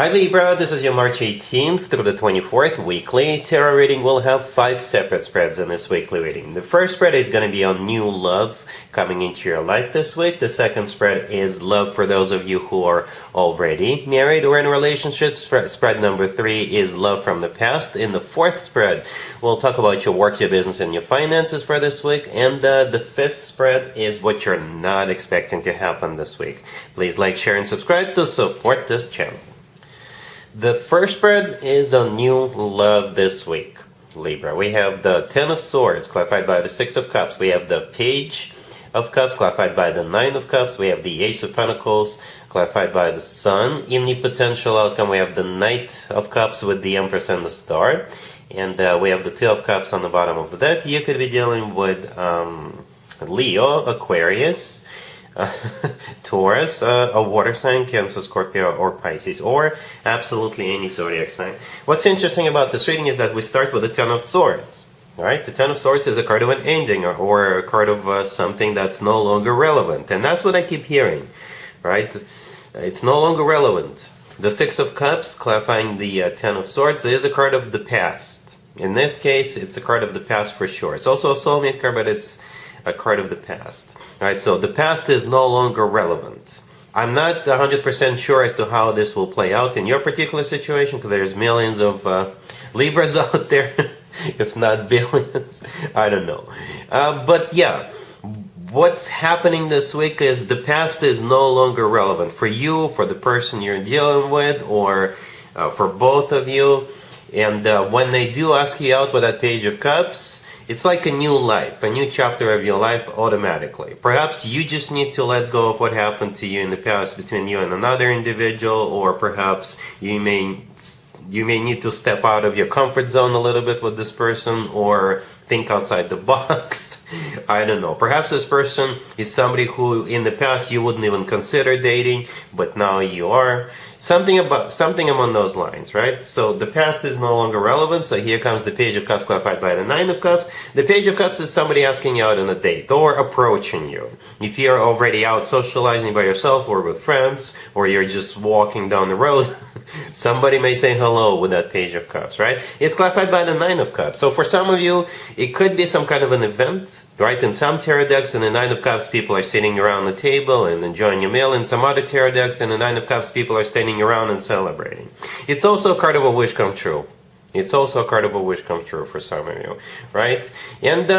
Hi Libra, this is your March 18th through the 24th weekly tarot reading. We'll have 5 separate spreads in this weekly reading. The first spread is going to be on new love coming into your life this week. The second spread is love for those of you who are already married or in relationships. Spread number 3 is love from the past. In the fourth spread, we'll talk about your work, your business, and your finances for this week. And the fifth spread is what you're not expecting to happen this week. Please like, share, and subscribe to support this channel. The first spread is on new love this week, Libra. We have the Ten of Swords, clarified by the Six of Cups. We have the Page of Cups, clarified by the Nine of Cups. We have the Ace of Pentacles, clarified by the Sun. In the potential outcome, we have the Knight of Cups with the Empress and the Star. And we have the Two of Cups on the bottom of the deck. You could be dealing with Leo, Aquarius, Taurus, a water sign, Cancer, Scorpio, or Pisces, or absolutely any zodiac sign. What's interesting about this reading is that we start with the Ten of Swords. Right? The Ten of Swords is a card of an ending, or a card of something that's no longer relevant. And that's what I keep hearing. Right? It's no longer relevant. The Six of Cups, clarifying the Ten of Swords, is a card of the past. In this case, it's a card of the past for sure. It's also a soulmate card, but it's a card of the past. Right, so the past is no longer relevant. I'm not 100% sure as to how this will play out in your particular situation, because there's millions of Libras out there, if not billions. I don't know. But yeah, what's happening this week is the past is no longer relevant for you, for the person you're dealing with, or for both of you. And when they do ask you out with that Page of Cups, it's like a new life, a new chapter of your life automatically. Perhaps you just need to let go of what happened to you in the past between you and another individual, or perhaps you may need to step out of your comfort zone a little bit with this person, or think outside the box. I don't know. Perhaps this person is somebody who in the past you wouldn't even consider dating, but now you are. Something among those lines, right? So the past is no longer relevant. So here comes the Page of Cups, clarified by the Nine of Cups. The Page of Cups is somebody asking you out on a date or approaching you. If you're already out socializing by yourself or with friends, or you're just walking down the road, somebody may say hello with that Page of Cups, right? It's clarified by the Nine of Cups. So for some of you, it could be some kind of an event, right? In some tarot decks, in the Nine of Cups, people are sitting around the table and enjoying your meal. In some other tarot decks, in the Nine of Cups, people are standing around and celebrating. It's also a card of a wish come true. It's also a card of a wish come true for some of you, right? And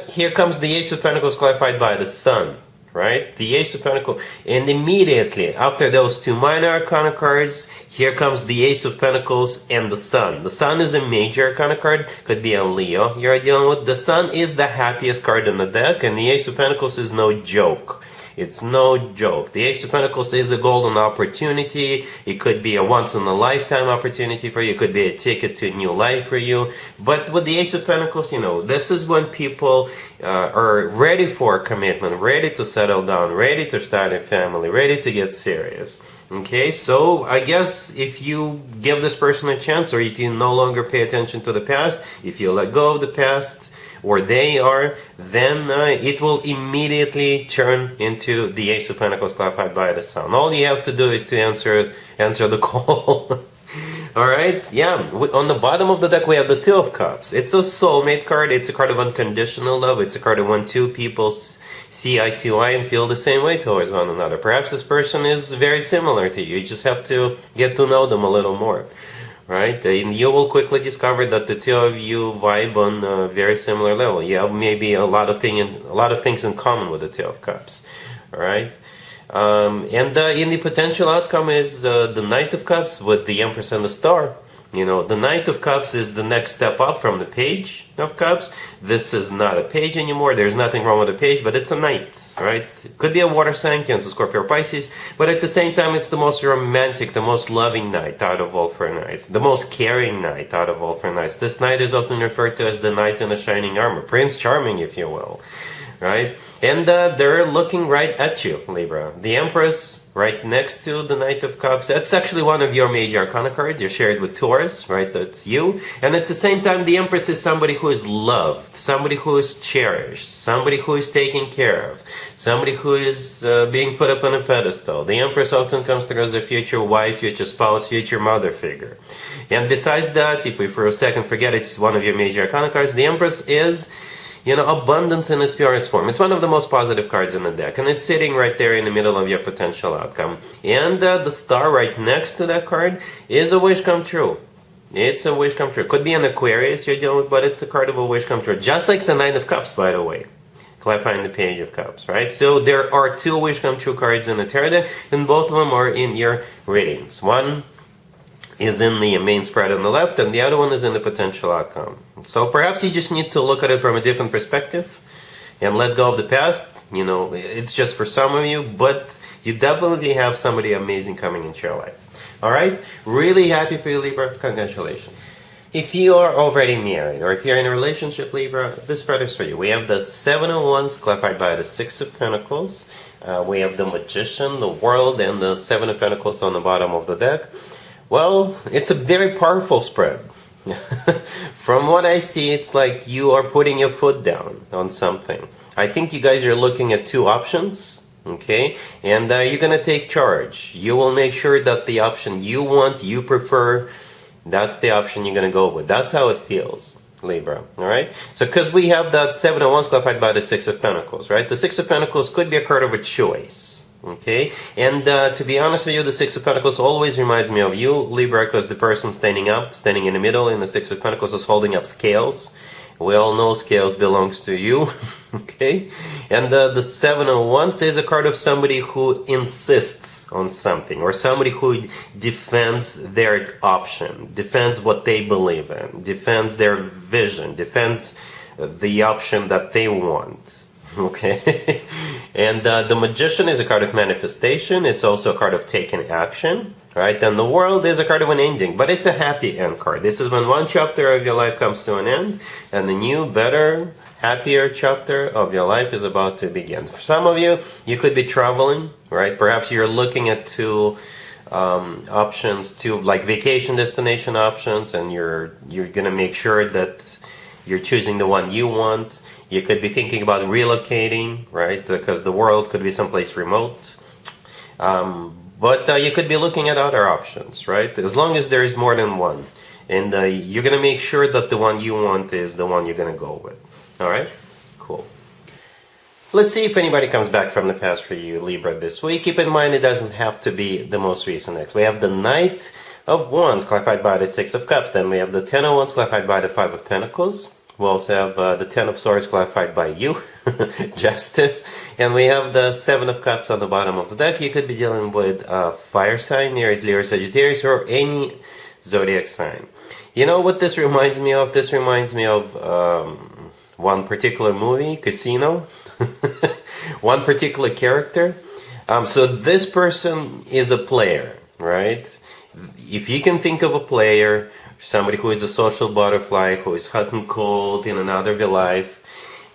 here comes the Ace of Pentacles, clarified by the Sun. Right? The Ace of Pentacles. And immediately after those two minor arcana cards, here comes the Ace of Pentacles and the Sun. The Sun is a major arcana card. Could be a Leo you're dealing with. The Sun is the happiest card in the deck, and the Ace of Pentacles is no joke. It's no joke. The Ace of Pentacles is a golden opportunity. It could be a once-in-a-lifetime opportunity for you. It could be a ticket to a new life for you. But with the Ace of Pentacles, you know, this is when people are ready for a commitment, ready to settle down, ready to start a family, ready to get serious. Okay, so I guess if you give this person a chance, or if you no longer pay attention to the past, if you let go of the past, or they are, then it will immediately turn into the Ace of Pentacles, clarified by the Sun. All you have to do is to answer the call. Alright, yeah, on the bottom of the deck we have the Two of Cups. It's a soulmate card. It's a card of unconditional love. It's a card of when two people see eye to eye and feel the same way towards one another. Perhaps this person is very similar to you. You just have to get to know them a little more. Right? And you will quickly discover that the two of you vibe on a very similar level. You have maybe a lot of things in common with the Two of Cups. Alright? And in the potential outcome is the Knight of Cups with the Empress and the Star. You know, the Knight of Cups is the next step up from the Page of Cups. This is not a page anymore. There's nothing wrong with a page, but it's a knight, right? It could be a water sign, Cancer, Scorpio, or Pisces, but at the same time, it's the most romantic, the most loving knight out of all four knights, the most caring knight out of all four knights. This knight is often referred to as the knight in the shining armor, Prince Charming, if you will. right? And they're looking right at you, Libra. The Empress right next to the Knight of Cups. That's actually one of your major arcana cards. You're shared with Taurus, right? That's you. And at the same time, the Empress is somebody who is loved, somebody who is cherished, somebody who is taken care of, somebody who is being put up on a pedestal. The Empress often comes through as a future wife, future spouse, future mother figure. And besides that, if we for a second forget it's one of your major arcana cards, the Empress is, abundance in its purest form. It's one of the most positive cards in the deck, and it's sitting right there in the middle of your potential outcome. And the star right next to that card is a wish come true. It's a wish come true. Could be an Aquarius you're dealing with, but it's a card of a wish come true. Just like the Knight of Cups, by the way. Clarifying the Page of Cups, right? So there are two wish come true cards in the tarot deck, and both of them are in your readings. One is in the main spread on the left, and the other one is in the potential outcome. So perhaps you just need to look at it from a different perspective and let go of the past. It's just for some of you, but you definitely have somebody amazing coming into your life. All right? Really happy for you, Libra. Congratulations. If you are already married, or if you're in a relationship, Libra, this spread is for you. We have the Seven of Wands clarified by the Six of Pentacles. We have the Magician, the World, and the Seven of Pentacles on the bottom of the deck. Well, it's a very powerful spread. From what I see, it's like you are putting your foot down on something. I think you guys are looking at two options, okay? And you're going to take charge. You will make sure that the option you want, you prefer, that's the option you're going to go with. That's how it feels, Libra, all right? So because we have that Seven of Wands clarified by the Six of Pentacles, right? The Six of Pentacles could be a card of a choice. Okay, and to be honest with you, the Six of Pentacles always reminds me of you, Libra, because the person standing up, standing in the middle in the Six of Pentacles is holding up scales. We all know scales belongs to you, okay? And the Seven of Wands is a card of somebody who insists on something, or somebody who defends their option, defends what they believe in, defends their vision, defends the option that they want. Okay, and the Magician is a card of manifestation. It's also a card of taking action, right? And the World is a card of an ending, but it's a happy end card. This is when one chapter of your life comes to an end, and the new, better, happier chapter of your life is about to begin. For some of you, you could be traveling, right? Perhaps you're looking at two options, two like vacation destination options, and you're gonna make sure that you're choosing the one you want. You could be thinking about relocating, right? Because the World could be someplace remote. But you could be looking at other options, right? As long as there is more than one. And you're going to make sure that the one you want is the one you're going to go with. All right? Cool. Let's see if anybody comes back from the past for you, Libra, this week. Keep in mind it doesn't have to be the most recent ex. We have the Knight of Wands clarified by the Six of Cups. Then we have the Ten of Wands clarified by the Five of Pentacles. We also have the Ten of Swords clarified by you, Justice. And we have the Seven of Cups on the bottom of the deck. You could be dealing with fire sign, Aries, Leo, Sagittarius, or any zodiac sign. You know what this reminds me of? This reminds me of one particular movie, Casino. One particular character. So this person is a player, right? If you can think of a player, somebody who is a social butterfly, who is hot and cold in and out of your life.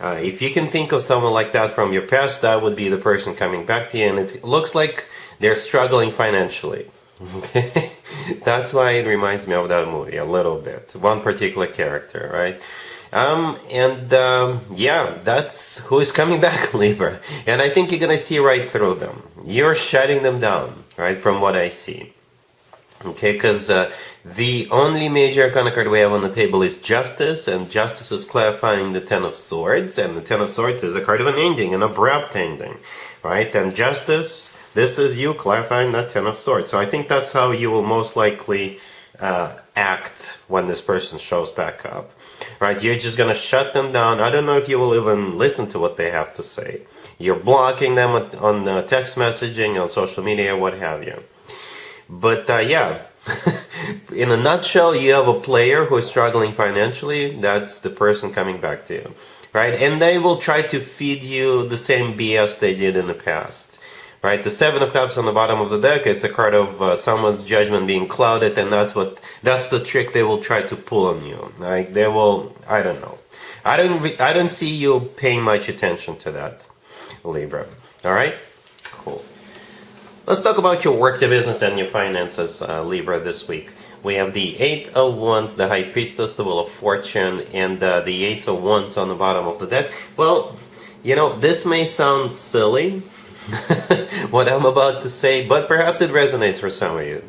If you can think of someone like that from your past, that would be the person coming back to you. And it looks like they're struggling financially. Okay? That's why it reminds me of that movie a little bit. One particular character, right? Yeah, that's who is coming back, Libra. And I think you're going to see right through them. You're shutting them down, right, from what I see. Okay, because the only major arcana card we have on the table is Justice, and Justice is clarifying the Ten of Swords, and the Ten of Swords is a card of an ending, an abrupt ending, right? And Justice, this is you clarifying that Ten of Swords. So I think that's how you will most likely act when this person shows back up, right? You're just going to shut them down. I don't know if you will even listen to what they have to say. You're blocking them on text messaging, on social media, what have you. But yeah, in a nutshell, you have a player who is struggling financially. That's the person coming back to you, right? And they will try to feed you the same BS they did in the past, right? The Seven of Cups on the bottom of the deck, it's a card of someone's judgment being clouded, and that's the trick they will try to pull on you. Like they will, I don't know. I don't see you paying much attention to that, Libra. All right, cool. Let's talk about your work, your business, and your finances, Libra, this week. We have the Eight of Wands, the High Priestess, the Wheel of Fortune, and the Ace of Wands on the bottom of the deck. Well, you know, this may sound silly, what I'm about to say, but perhaps it resonates for some of you.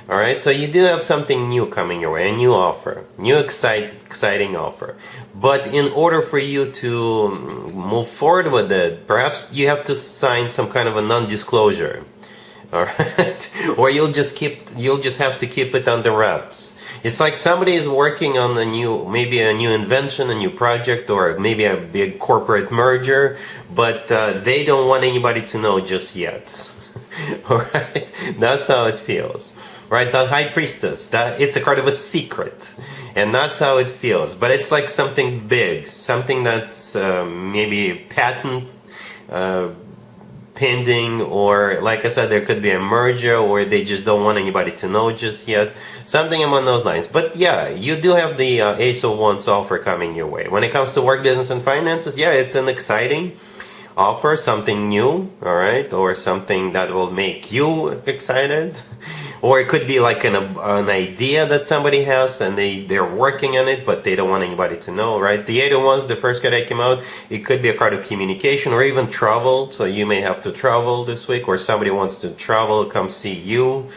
All right, so you do have something new coming your way, a new offer, new exciting offer. But in order for you to move forward with it, perhaps you have to sign some kind of a non-disclosure. All right, or you'll just have to keep it under wraps. It's like somebody is working on maybe a new invention, a new project, or maybe a big corporate merger, but they don't want anybody to know just yet. All right, that's how it feels. Right, the High Priestess, it's a card of a secret, and that's how it feels. But it's like something big, something that's maybe patent pending, or like I said, there could be a merger, or they just don't want anybody to know just yet. Something along those lines. But yeah, you do have the Ace of Wands offer coming your way. When it comes to work, business, and finances, yeah, it's an exciting offer, something new, all right, or something that will make you excited. Or it could be like an idea that somebody has and they're working on it, but they don't want anybody to know, right? The Eight of Wands, the first card that came out, it could be a card of communication or even travel. So you may have to travel this week, or somebody wants to travel, come see you,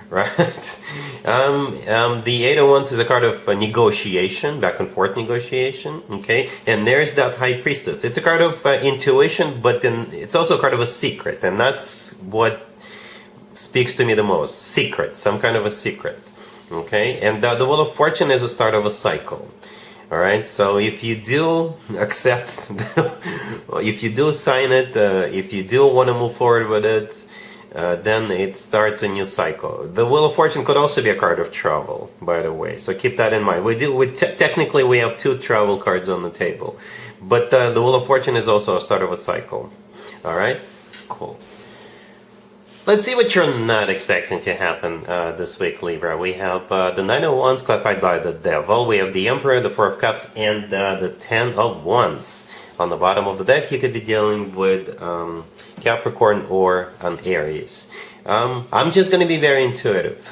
right? The Eight of Wands is a card of negotiation, back and forth negotiation, okay? And there's that High Priestess. It's a card of intuition, but then it's also a card of a secret, and that's what speaks to me the most. Secret, some kind of a secret, okay? And the Wheel of Fortune is the start of a cycle. All right, so if you do accept, if you do sign it, if you do want to move forward with it, then it starts a new cycle. The Wheel of Fortune could also be a card of travel, by the way, so keep that in mind. Technically we have two travel cards on the table, but the Wheel of Fortune is also a start of a cycle. All right, cool. Let's see what you're not expecting to happen this week, Libra. We have the Nine of Wands clarified by the Devil. We have the Emperor, the Four of Cups, and the Ten of Wands. On the bottom of the deck, you could be dealing with Capricorn or an Aries. I'm just going to be very intuitive.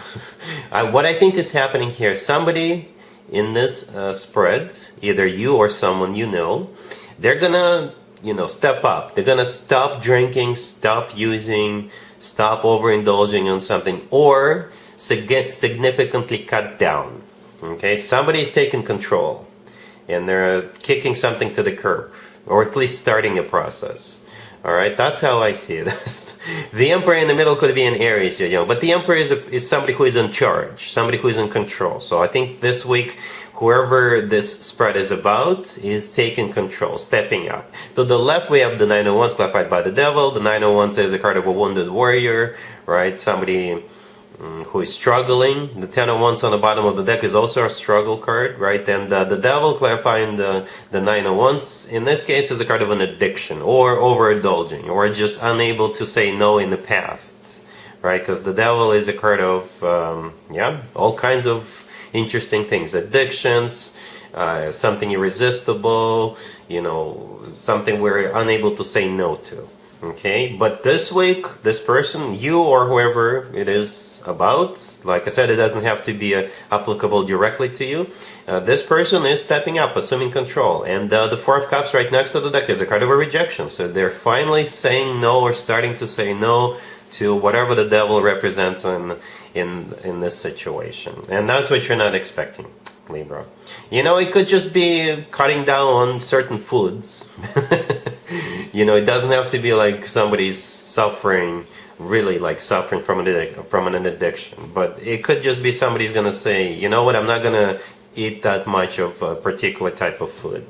What I think is happening here, somebody in this spread, either you or someone you know, they're going to, step up. They're going to stop drinking, stop using, stop overindulging on something, or significantly cut down. Okay, somebody's taking control and they're kicking something to the curb, or at least starting a process. All right, that's how I see this. The Emperor in the middle could be an Aries, but the Emperor is somebody who is in charge, somebody who is in control. So I think this week, whoever this spread is about is taking control, stepping up. To the left, we have the Nine of Wands clarified by the Devil. The Nine of Wands is a card of a wounded warrior, right? Somebody who is struggling. The Ten of Wands on the bottom of the deck is also a struggle card, right? And the Devil clarifying the Nine of Wands, in this case, is a card of an addiction or overindulging or just unable to say no in the past, right? Because the Devil is a card of, all kinds of interesting things, addictions, something irresistible, something we're unable to say no to. Okay, but this week, this person, you or whoever it is about, like I said, it doesn't have to be applicable directly to you. This person is stepping up, assuming control, and the Four of Cups right next to the deck is a card of a rejection. So they're finally saying no, or starting to say no to whatever the Devil represents in this situation. And that's what you're not expecting, Libra. It could just be cutting down on certain foods. It doesn't have to be like somebody's suffering, really like suffering from an addiction. But it could just be somebody's going to say, you know what, I'm not going to eat that much of a particular type of food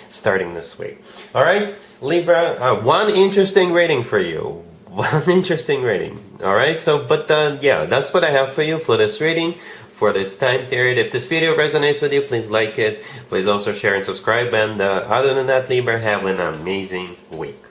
starting this week. All right, Libra, one interesting rating for you. One interesting rating. All right, so that's what I have for you for this reading for this time period. If this video resonates with you, please like it. Please also share and subscribe. And other than that, Libra, have an amazing week.